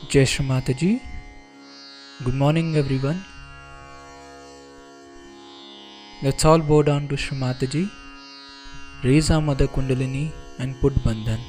Jai Shri Mataji. Good morning everyone. Let's all bow down to Shri Mataji, raise our Mother Kundalini and put Bandhan.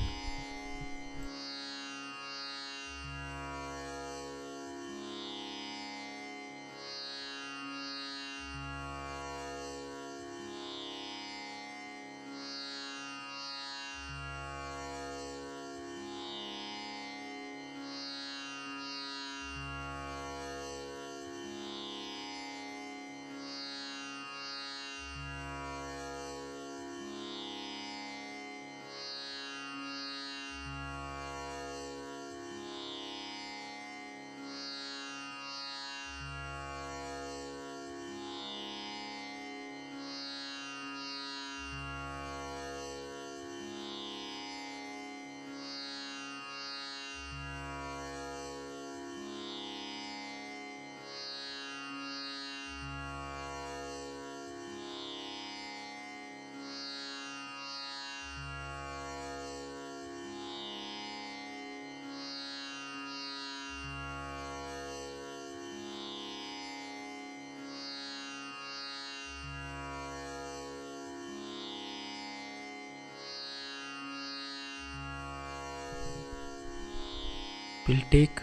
We'll take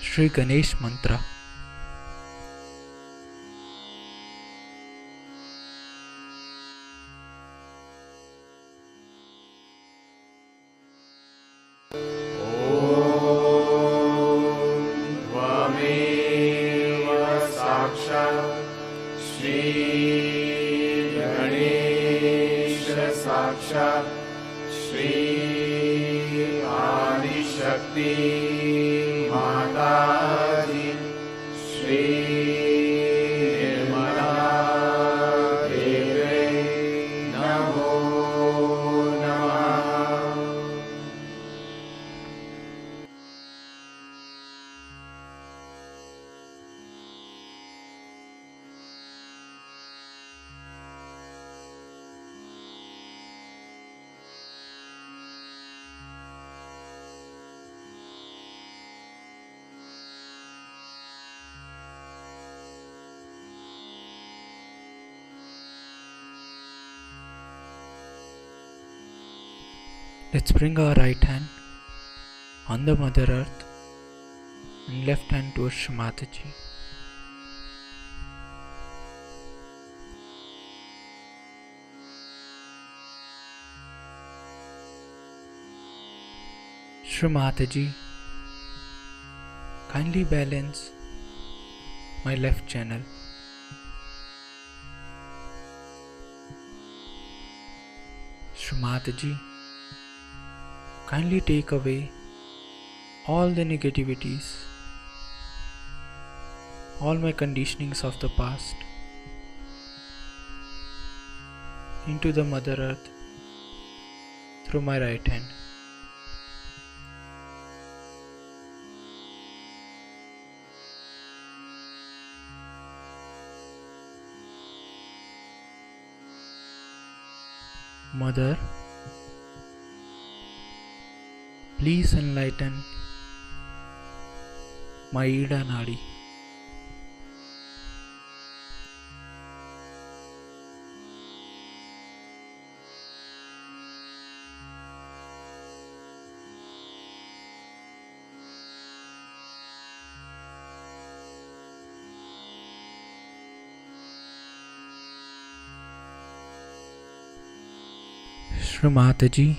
Sri Ganesh Mantra. Let's bring our right hand on the Mother Earth and left hand towards Shri Mataji. Shri Mataji, kindly balance my left channel. Shri Mataji, kindly take away all the negativities, all my conditionings of the past into the Mother Earth through my right hand. Mother, please enlighten my Ida Nadi. Shri Mataji,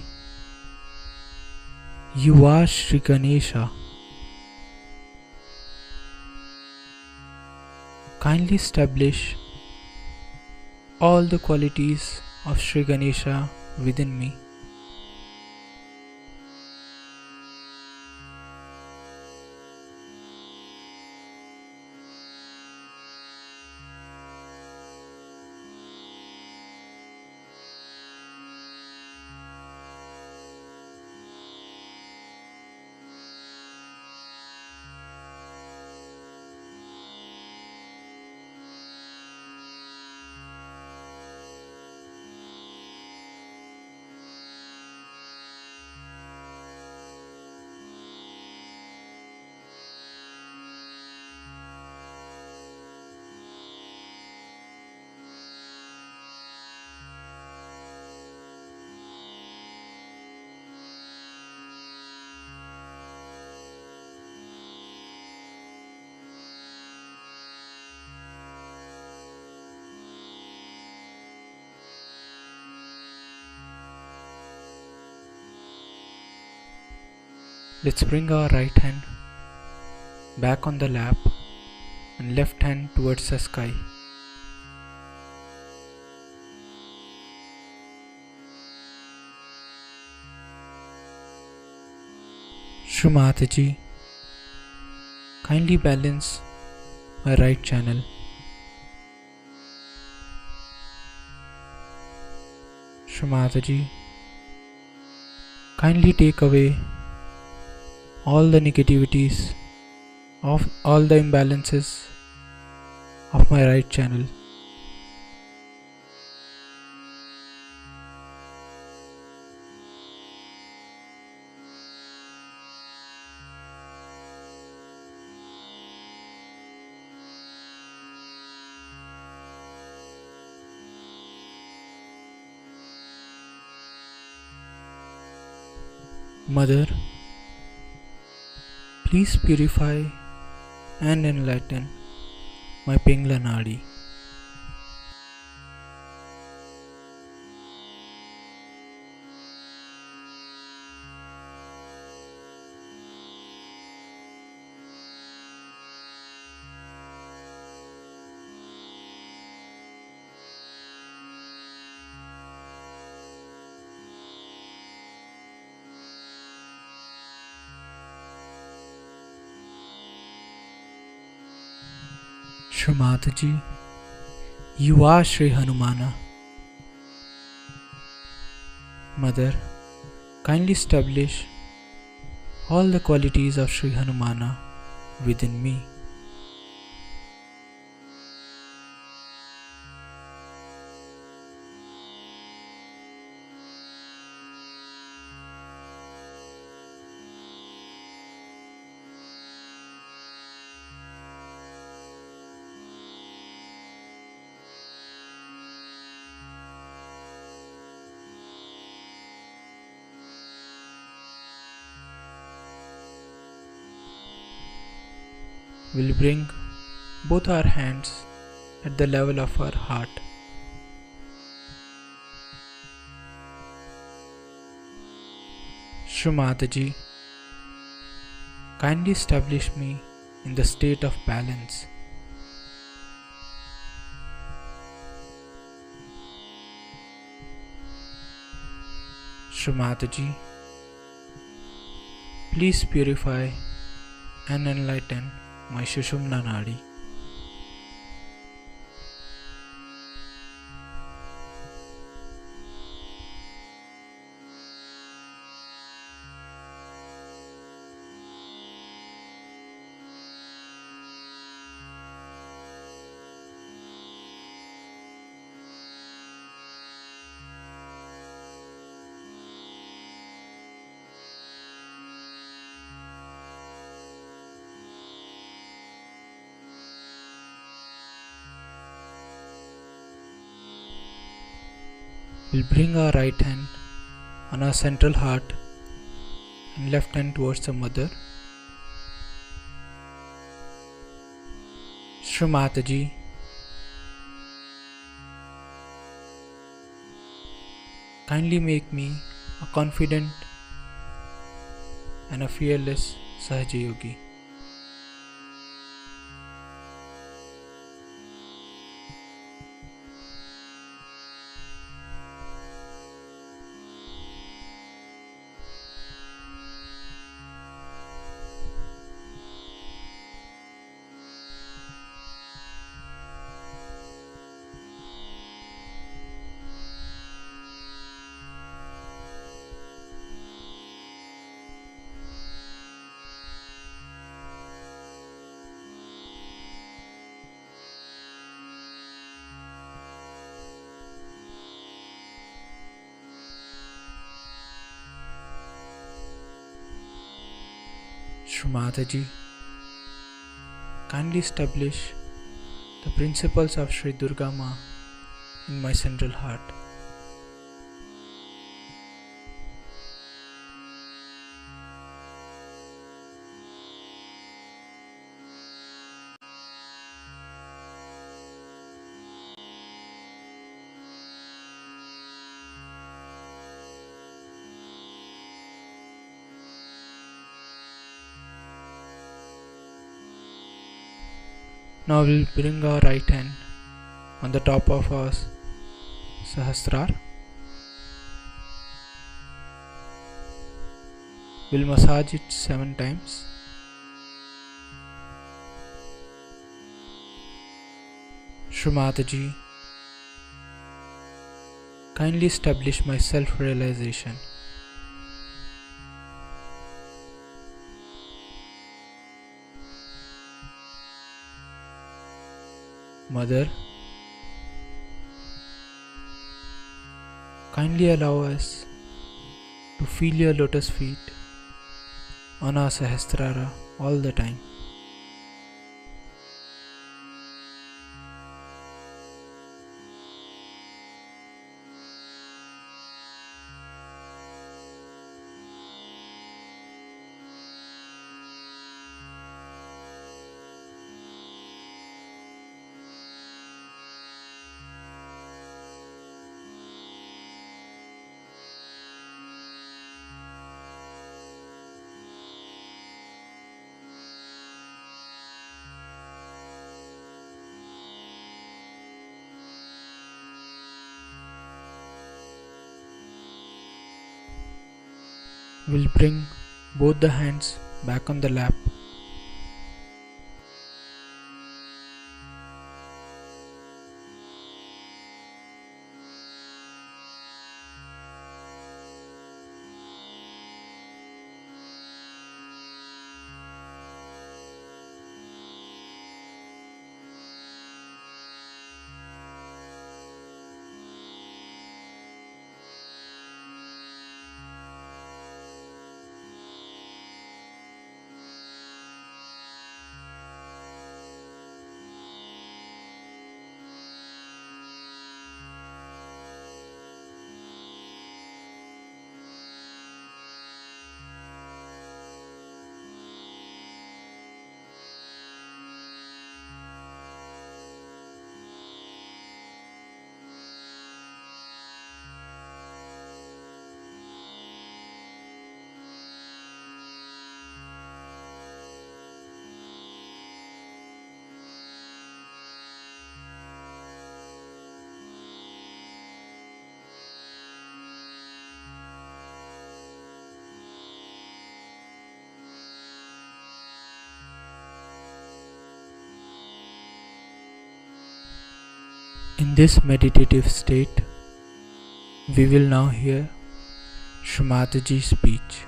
you are Shri Ganesha. Kindly establish all the qualities of Shri Ganesha within me. Let's bring our right hand back on the lap and left hand towards the sky. Shri Mataji, kindly balance my right channel. Shri Mataji, kindly take away all the negativities of all the imbalances of my right channel. Mother, please purify and enlighten my Pingla Nadi. Shri Mataji, you are Shri Hanumana. Mother, kindly establish all the qualities of Shri Hanumana within me. We'll bring both our hands at the level of our heart. Shri Mataji, kindly establish me in the state of balance. Shri Mataji, please purify and enlighten my Sushumna Nadi. We'll bring our right hand on our central heart and left hand towards the mother. Shri Mataji, kindly make me a confident and a fearless Sahaja Yogi. Shri Mataji, kindly establish the principles of Sri Durga Ma in my central heart. Now we'll bring our right hand on the top of our Sahasrara. We'll massage it 7 times. Shri Mataji, kindly establish my self-realization. Mother, kindly allow us to feel your lotus feet on our Sahasrara all the time. We'll bring both the hands back on the lap. In this meditative state, we will now hear Shri Mataji's speech.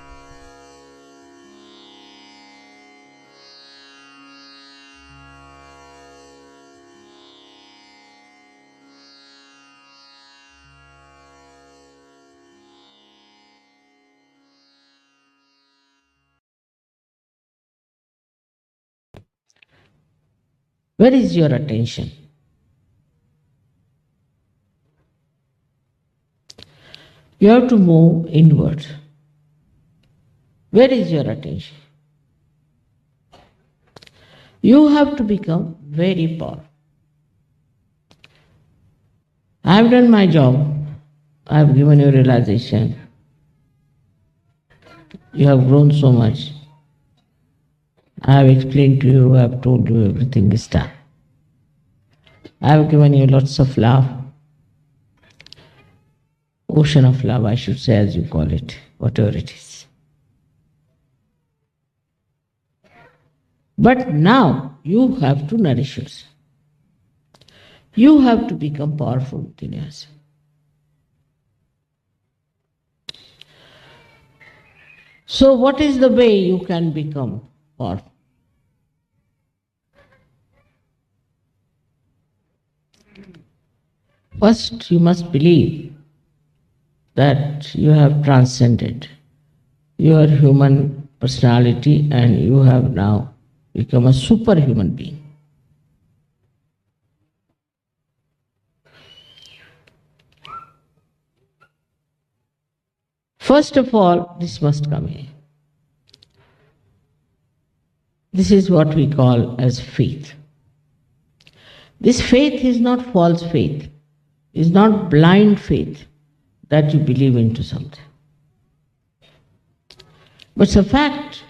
Where is your attention? You have to move inward. Where is your attention? You have to become very powerful. I have done my job. I have given you realization. You have grown so much. I have explained to you, I have told you everything is done. I have given you lots of love. Ocean of love, I should say, as you call it, whatever it is. But now you have to nourish yourself. You have to become powerful within yourself. So, what is the way you can become powerful? First, you must believe that you have transcended your human personality and you have now become a superhuman being. First of all, this must come in. This is what we call as faith. This faith is not false faith, is not blind faith that you believe into something. But it's a fact.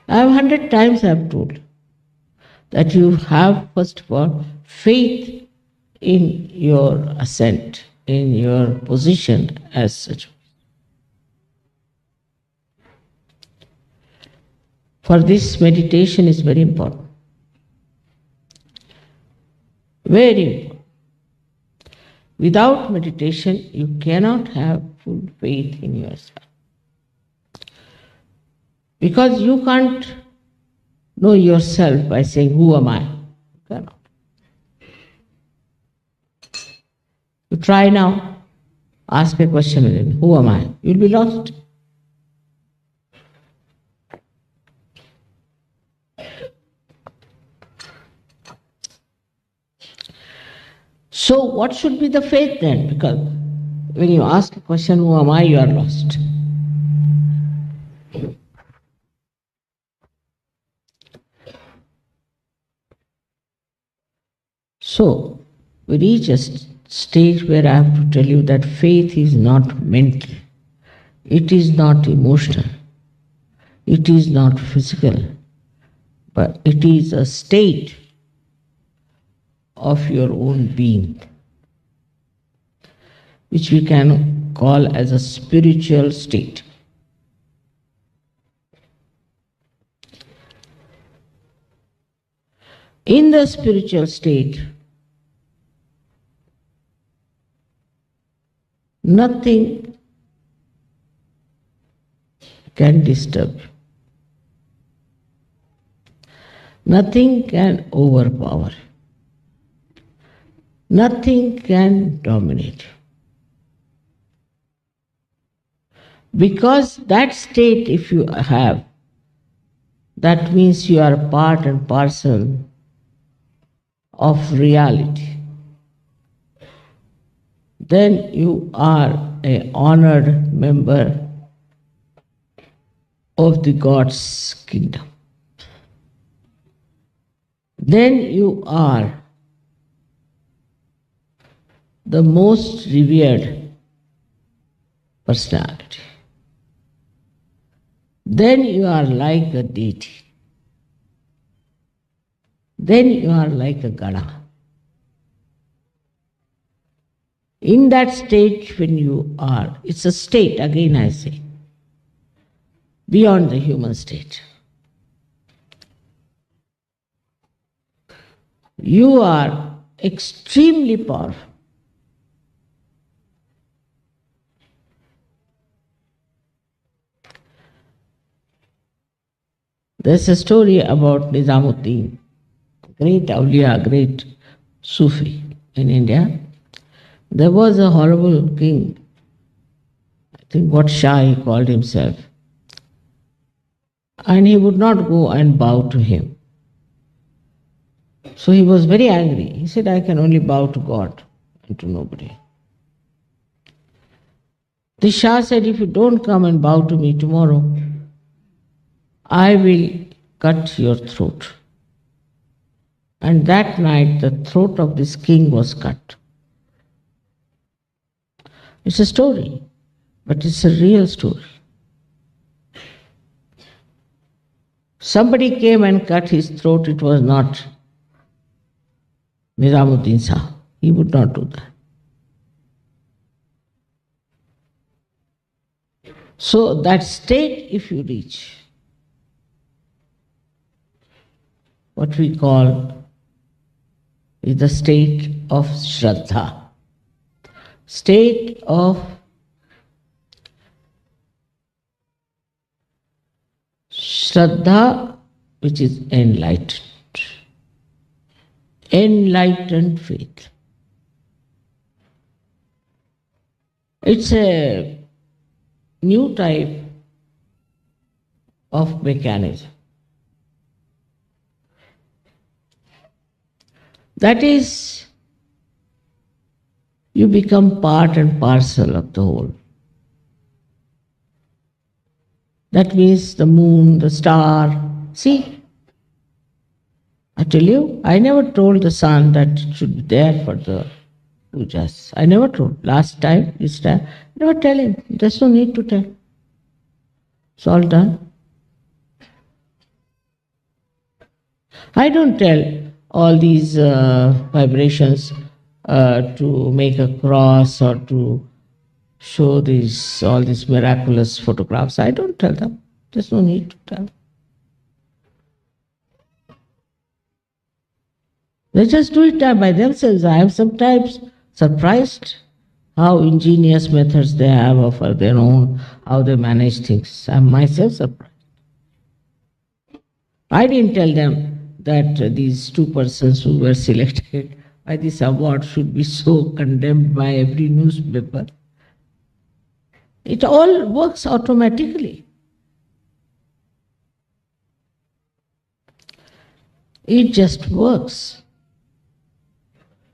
I have 100 times I have told that you have first of all faith in your ascent, in your position as such. For this, meditation is very important. Very important. Without meditation, you cannot have full faith in yourself. Because you can't know yourself by saying, who am I? You cannot. You try now, ask a question within, who am I? You'll be lost. So what should be the faith then? Because when you ask a question, who am I, you are lost. So we reach a stage where I have to tell you that faith is not mental, it is not emotional, it is not physical, but it is a state of your own being, which we can call as a spiritual state. In the spiritual state, nothing can disturb you. Nothing can overpower you. Nothing can dominate you. Because that state, if you have, that means you are part and parcel of reality. Then you are an honored member of the God's kingdom. Then you are the most revered personality. Then you are like a deity. Then you are like a Gana. In that state when you are, it's a state, again I say, beyond the human state. You are extremely powerful. There's a story about Nizamuddin, great awliya, great Sufi in India. There was a horrible king, I think what Shah he called himself, and he would not go and bow to him. So he was very angry. He said, I can only bow to God and to nobody. The Shah said, if you don't come and bow to me tomorrow, I will cut your throat. And that night the throat of this king was cut. It's a story, but it's a real story. Somebody came and cut his throat, it was not Nizamuddin Shah. He would not do that. So that state, if you reach, what we call is the state of Shraddha. State of Shraddha, which is enlightened. Enlightened faith. It's a new type of mechanism. That is, you become part and parcel of the whole. That means the moon, the star. See, I tell you, I never told the sun that it should be there for the pujas. I never told. Last time, this time, I never tell him. There's no need to tell. It's all done. I don't tell all these vibrations to make a cross or to show all these miraculous photographs. I don't tell them. There's no need to tell. They just do it by themselves. I am sometimes surprised how ingenious methods they have of their own, how they manage things. I'm myself surprised. I didn't tell them that these two persons who were selected by this award should be so condemned by every newspaper. It all works automatically. It just works.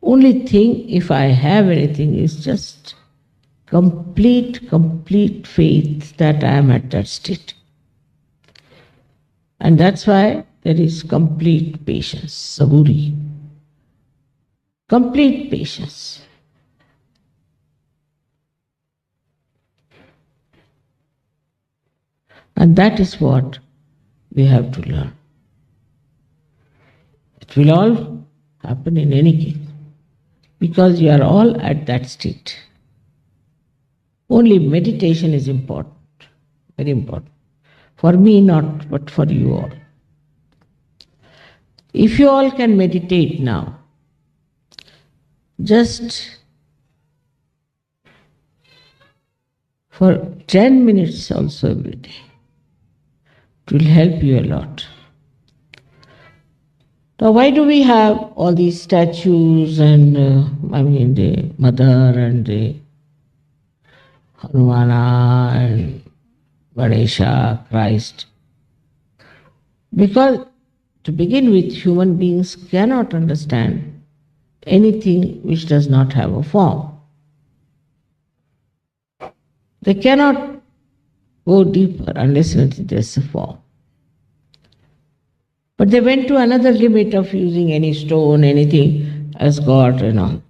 Only thing, if I have anything, is just complete faith that I am at that state. And that's why there is complete patience, saburi. Complete patience. And that is what we have to learn. It will all happen in any case, because you are all at that state. Only meditation is important, very important. For me not, but for you all. If you all can meditate now, just for 10 minutes also every day, it will help you a lot. Now, why do we have all these statues and, the Mother and the Hanumana and Ganesha, Christ? Because to begin with, human beings cannot understand anything which does not have a form. They cannot go deeper unless there's a form. But they went to another limit of using any stone, anything as God and all.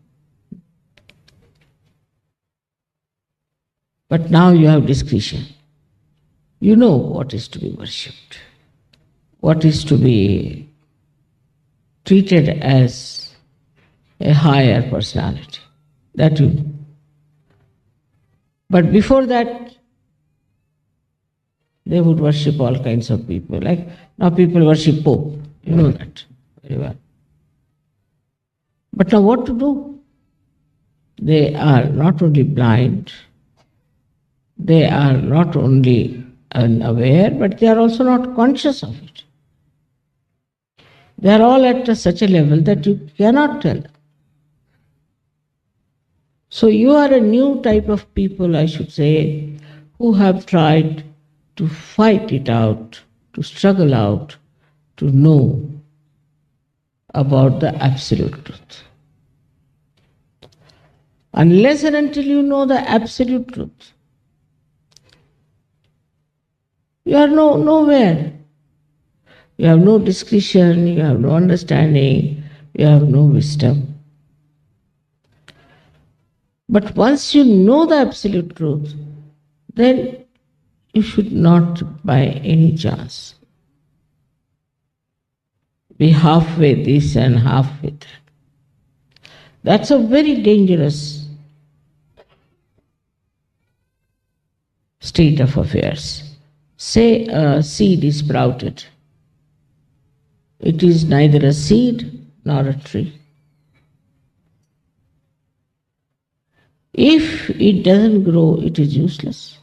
But now you have discretion. You know what is to be worshipped, what is to be treated as a higher personality. That you know. But before that, they would worship all kinds of people. Like now people worship Pope. You know that very well. But now what to do? They are not only blind, they are not only unaware, but they are also not conscious of it. They are all at such a level that you cannot tell. So you are a new type of people, I should say, who have tried to fight it out, to struggle out, to know about the absolute truth. Unless and until you know the absolute truth, you are nowhere. You have no discretion, you have no understanding, you have no wisdom. But once you know the absolute truth, then you should not by any chance be halfway this and halfway that. That's a very dangerous state of affairs. Say a seed is sprouted. It is neither a seed nor a tree. If it doesn't grow, it is useless.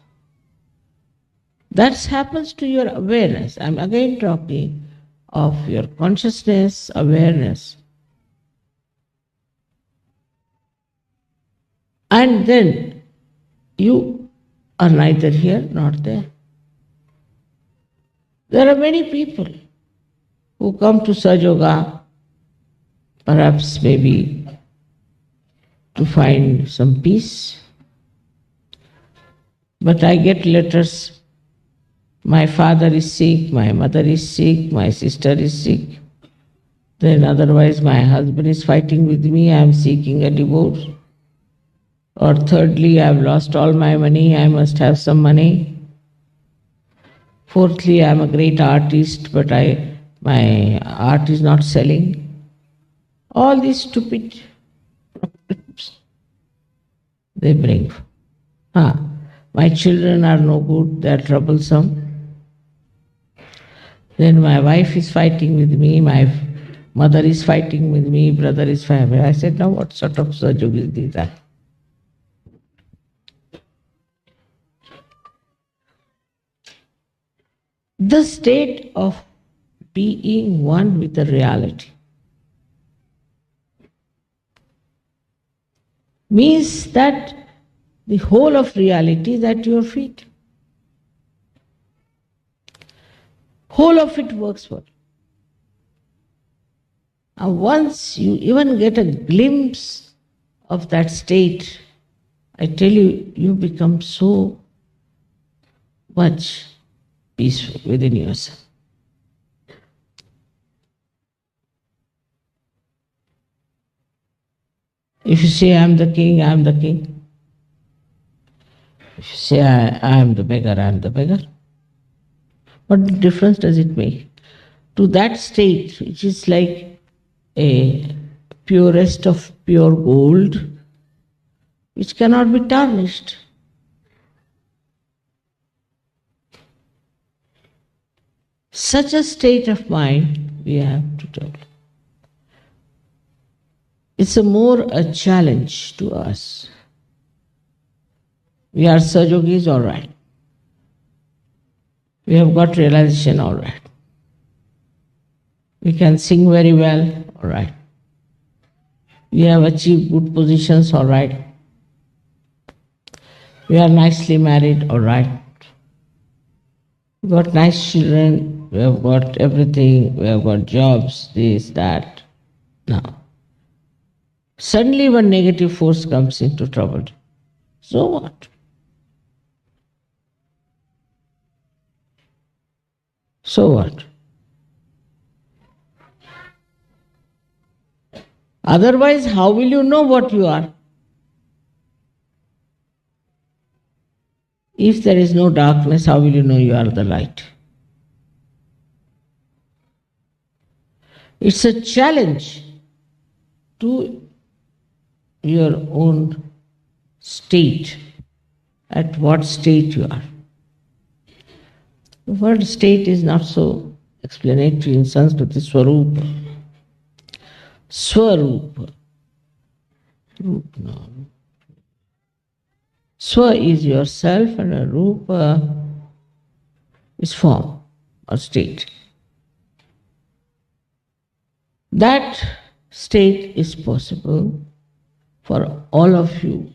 That happens to your awareness. I'm again talking of your consciousness, awareness. And then you are neither here nor there. There are many people who come to Sahaja Yoga, perhaps maybe to find some peace. But I get letters, my father is sick, my mother is sick, my sister is sick. Then otherwise my husband is fighting with me, I am seeking a divorce. Or thirdly, I have lost all my money, I must have some money. Fourthly, I am a great artist, but my art is not selling. All these stupid problems they bring. My children are no good, they are troublesome. Then my wife is fighting with me, my mother is fighting with me, brother is fighting. I said, now what sort of Sahaja Yoga is these are? The state of being one with the reality means that the whole of reality is at your feet. Whole of it works for you. And once you even get a glimpse of that state, I tell you, you become so much peaceful within yourself. If you say, I am the king, I am the king. If you say, I am the beggar, I am the beggar. What difference does it make? To that state, which is like a purest of pure gold, which cannot be tarnished. Such a state of mind we have to develop. It's more a challenge to us. We are Sahaja Yogis, all right. We have got realization, all right. We can sing very well, all right. We have achieved good positions, all right. We are nicely married, all right. We got nice children, we have got everything, we have got jobs, this, that. Now, suddenly one negative force comes into trouble. So what? So what? Otherwise, how will you know what you are? If there is no darkness, how will you know you are the light? It's a challenge to your own state, at what state you are. The word state is not so explanatory in Sanskrit, it's Swarupa. Swarupa. Roop, no. Swa is yourself and a Rupa is form or state. That state is possible for all of you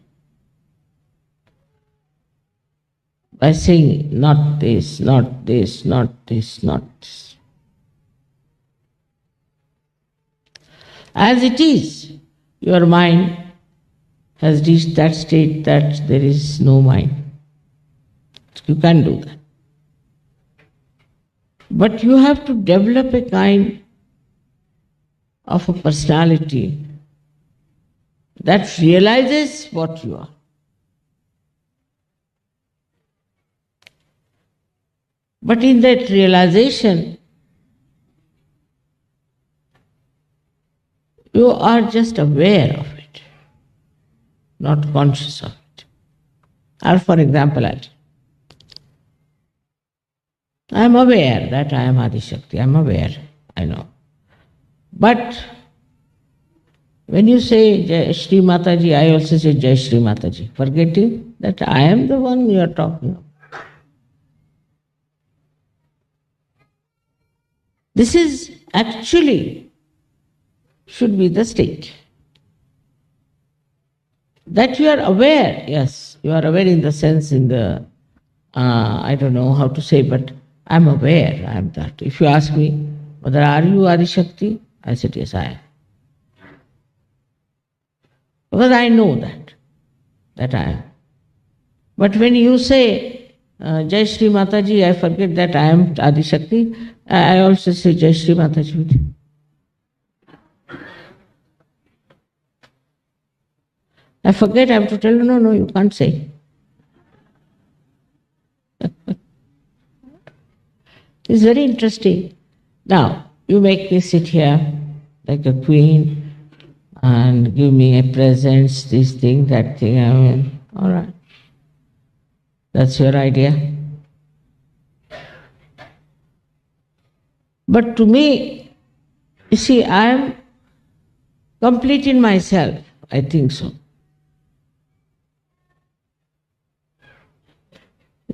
by saying not this, not this, not this, not this. As it is, your mind has reached that state that there is no mind. You can't do that. But you have to develop a kind of a personality that realizes what you are. But in that realization, you are just aware of it, not conscious of it. Or for example, I am aware that I am Adi Shakti. I am aware, I know. But when you say Jai Shri Mataji, I also say Jai Shri Mataji, forgetting that I am the one you are talking about. This is actually should be the state. That you are aware, yes, you are aware in the sense in the, I don't know how to say, but I am aware, I am that. If you ask me, whether are you Adi Shakti? I said, yes, I am. Because I know that I am. But when you say, Jai Shri Mataji, I forget that I am Adi Shakti, I also say Jai Shri Mataji with you. I forget, I have to tell you, no, you can't say. It's very interesting. Now, you make me sit here like a queen and give me a presents, this thing, that thing, I mean, all right. That's your idea. But to me, you see, I am complete in myself, I think so.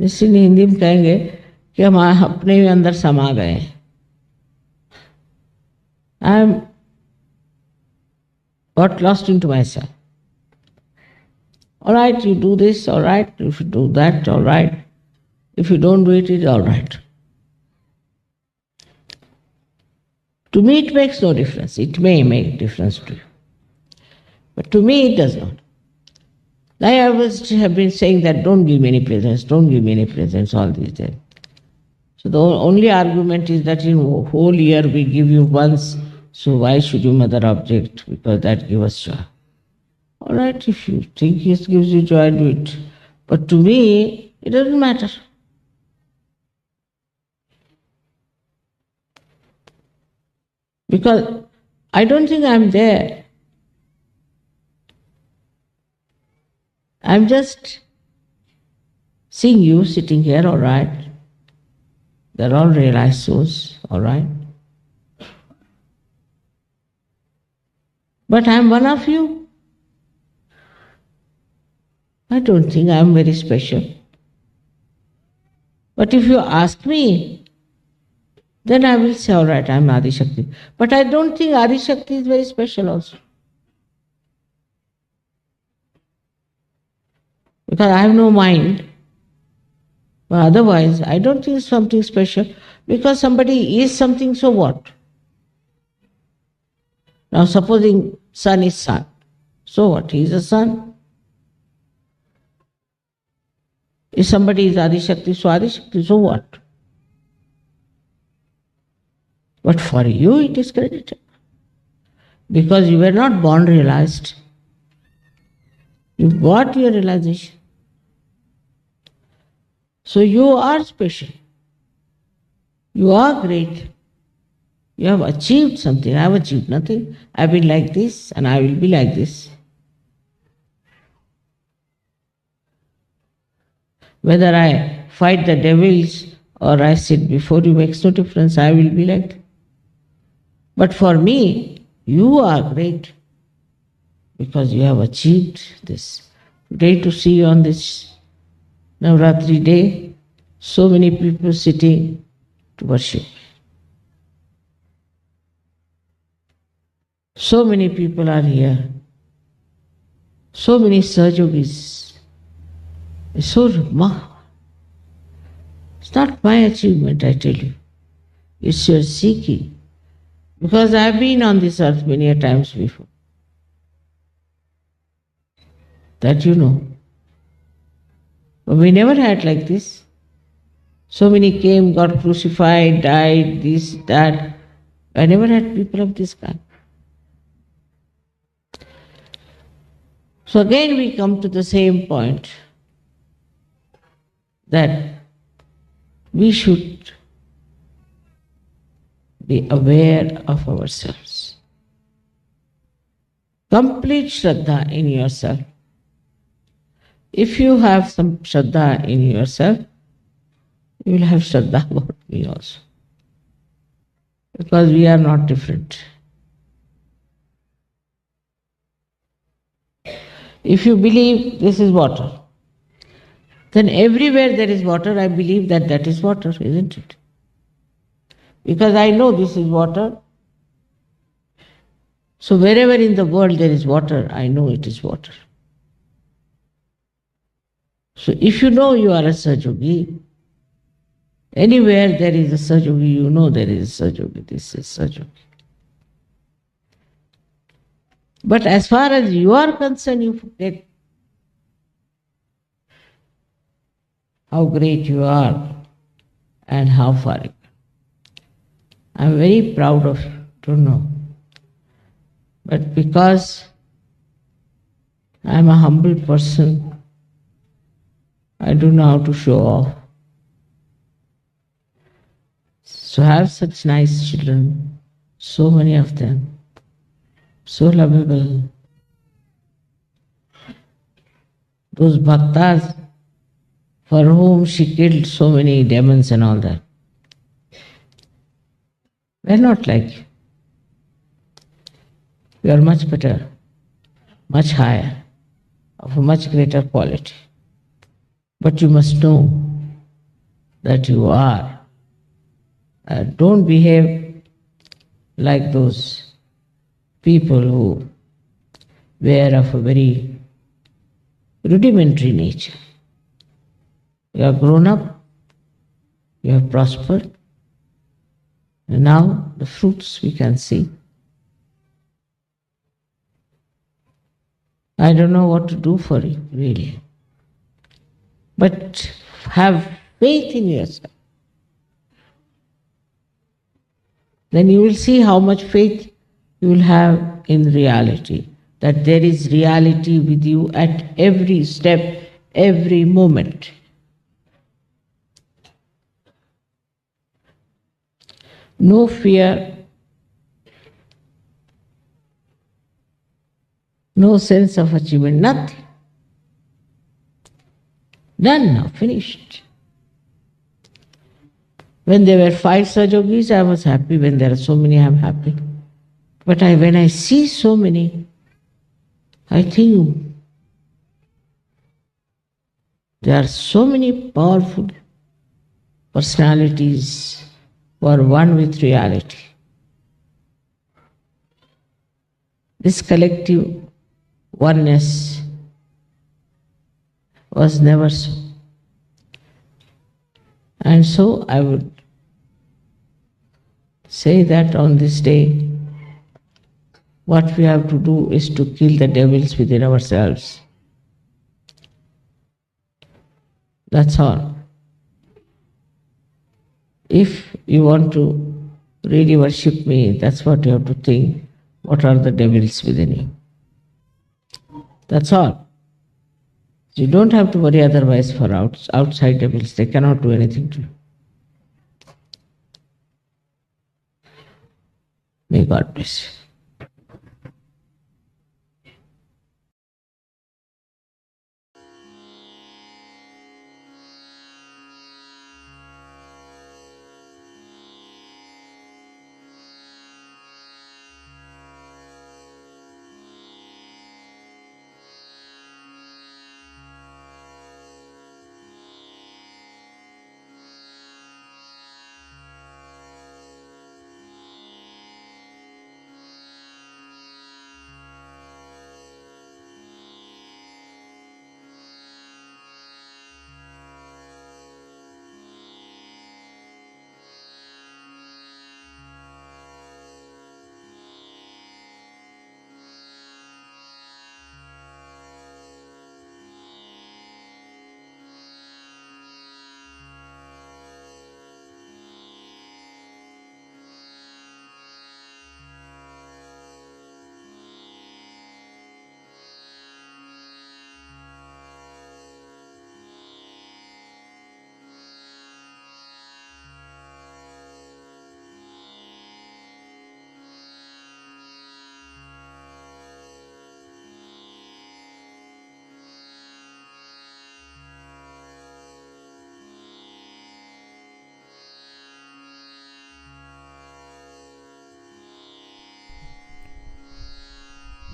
इसलिए हिंदी में कहेंगे कि हम अपने ही अंदर समा गए. I am got lost into myself. All right, you do this, all right. If you do that, all right. If you don't do it, it's all right. To me, it makes no difference. It may make difference to you. But to me, it does not. I have been saying that don't give me any presents, don't give me any presents all these days. So the only argument is that in a whole year we give you once, so why should you mother object? Because that gives us joy. All right, if you think it gives you joy, do it. But to me, it doesn't matter. Because I don't think I'm there. I'm just seeing you sitting here, all right. They're all realized souls, all right. But I'm one of you. I don't think I'm very special. But if you ask me, then I will say, all right, I'm Adi Shakti. But I don't think Adi Shakti is very special also. Because I have no mind. But otherwise, I don't think it's something special. Because somebody is something, so what? Now supposing sun is sun. So what? He is a sun. If somebody is Adi Shakti, so what? But for you it is credited. Because you were not born realized. You got your realization. So you are special. You are great. You have achieved something. I have achieved nothing. I have been like this and I will be like this. Whether I fight the devils or I sit before you makes no difference. I will be like that. But for me, you are great. because you have achieved this. Today, to see on this Navratri day, so many people sitting to worship. So many people are here. So many Sahajogis. It's so remarkable. It's not my achievement, I tell you. It's your seeking. Because I've been on this earth many a times before. That you know. But we never had like this. So many came, got crucified, died, this, that. I never had people of this kind. So again we come to the same point that we should be aware of ourselves. Complete Shraddha in yourself. If you have some Shraddha in yourself, you will have Shraddha about me also. Because we are not different. If you believe this is water, then everywhere there is water, I believe that that is water, isn't it? Because I know this is water. So wherever in the world there is water, I know it is water. So if you know you are a Sahajogi, anywhere there is a Sahajogi, you know there is a Sahajogi, this is Sahajogi. But as far as you are concerned, you forget how great you are and how far you are. I am very proud of you, don't know. But because I am a humble person, I don't know how to show off. So have such nice children, so many of them, so lovable. Those bhaktas for whom she killed so many demons and all that. We're not like you. We are much better, much higher, of a much greater quality. But you must know that you are. Don't behave like those people who were of a very rudimentary nature. You have grown up, you have prospered, and now the fruits we can see. I don't know what to do for you, really. But have faith in yourself. Then you will see how much faith you will have in reality. That there is reality with you at every step, every moment. No fear, no sense of achievement, nothing. Done now, finished. When there were 5 Sahajogis, I was happy. When there are so many, I am happy. But when I see so many, I think there are so many powerful personalities who are one with reality. This collective oneness was never so. And so I would say that on this day, what we have to do is to kill the devils within ourselves. That's all. If you want to really worship me, that's what you have to think. What are the devils within you? That's all. You don't have to worry otherwise for outside devils. They cannot do anything to you. May God bless you.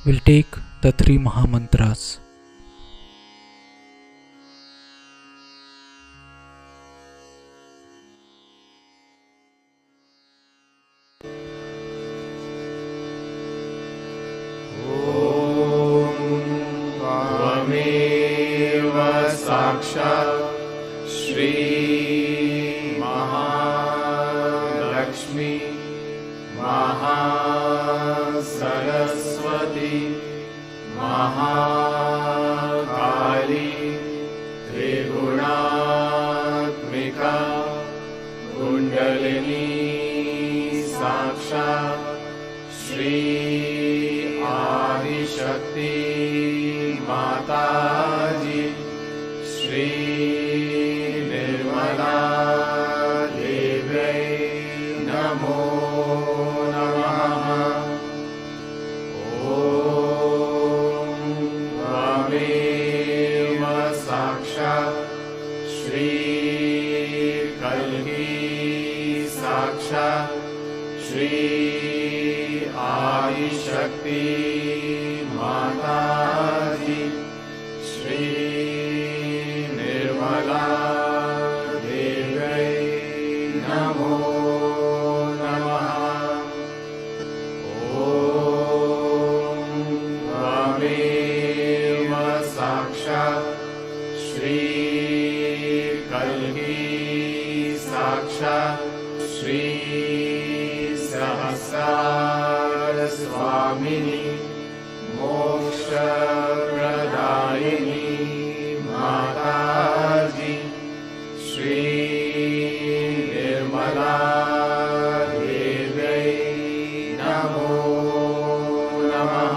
we'll take the three Mahamantras. त्वमेव साक्षात् श्री महालक्ष्मी महासरस्वती महाकाली त्रिगुणात्मिका कुण्डलिनी साक्षात् श्री आदिशक्ति माताजी श्री निर्मला देव्यै नमो नमः। ॐ त्वमेव साक्षात् श्री कल्की साक्षात् श्री आदिशक्ति माताजी श्री निर्मला देव्यै नमो नमः। ॐ त्वमेव साक्षात् श्री कल्की साक्षात् श्री सहस्रार स्वामिनी मोक्षप्रदायिनी माताजी श्री निर्मला देव्यै नमो नमः।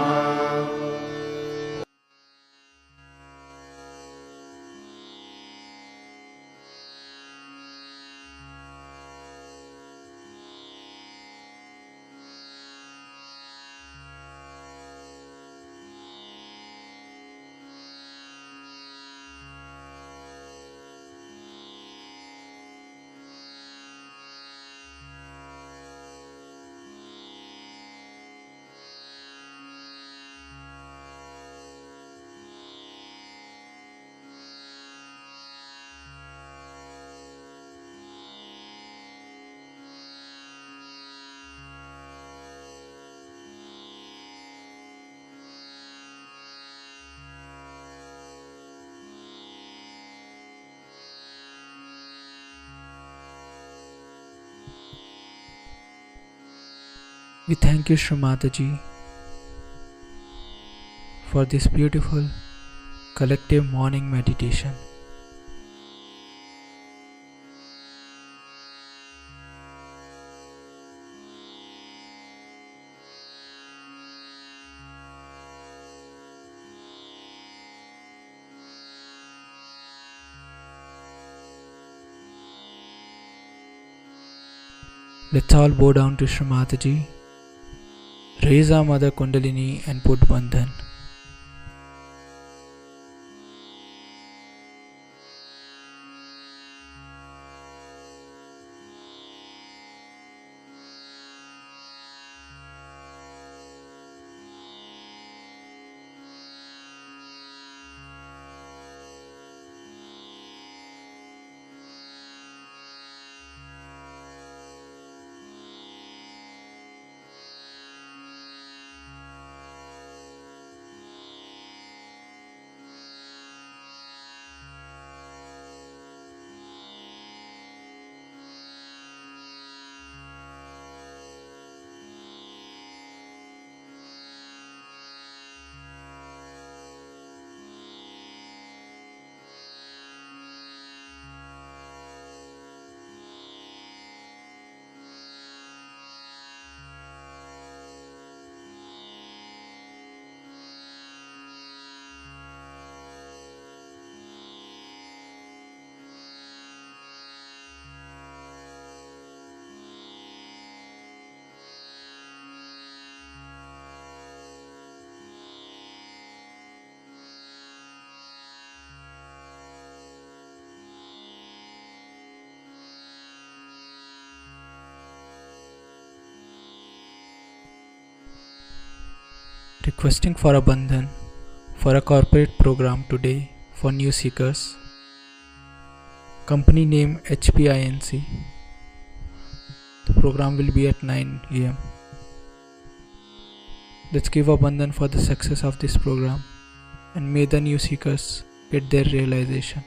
We thank you, Shri Mataji, for this beautiful collective morning meditation. Let's all bow down to Shri Mataji, raise our Mother Kundalini and put Bandhan. Requesting for a bandhan for a corporate program today for new seekers. Company name HPINC. The program will be at 9 am. Let's give a bandhan for the success of this program, and may the new seekers get their realization.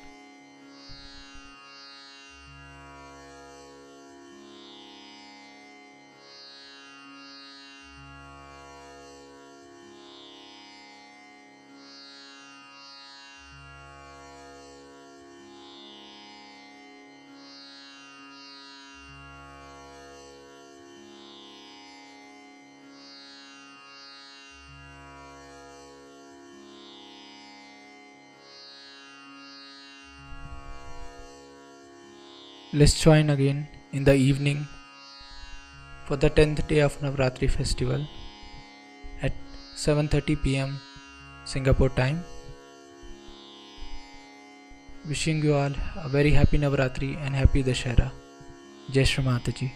Let's join again in the evening for the 10th day of Navratri festival at 7:30 p.m. Singapore time. Wishing you all a very happy Navratri and happy Dashera. Jai Shri Mataji.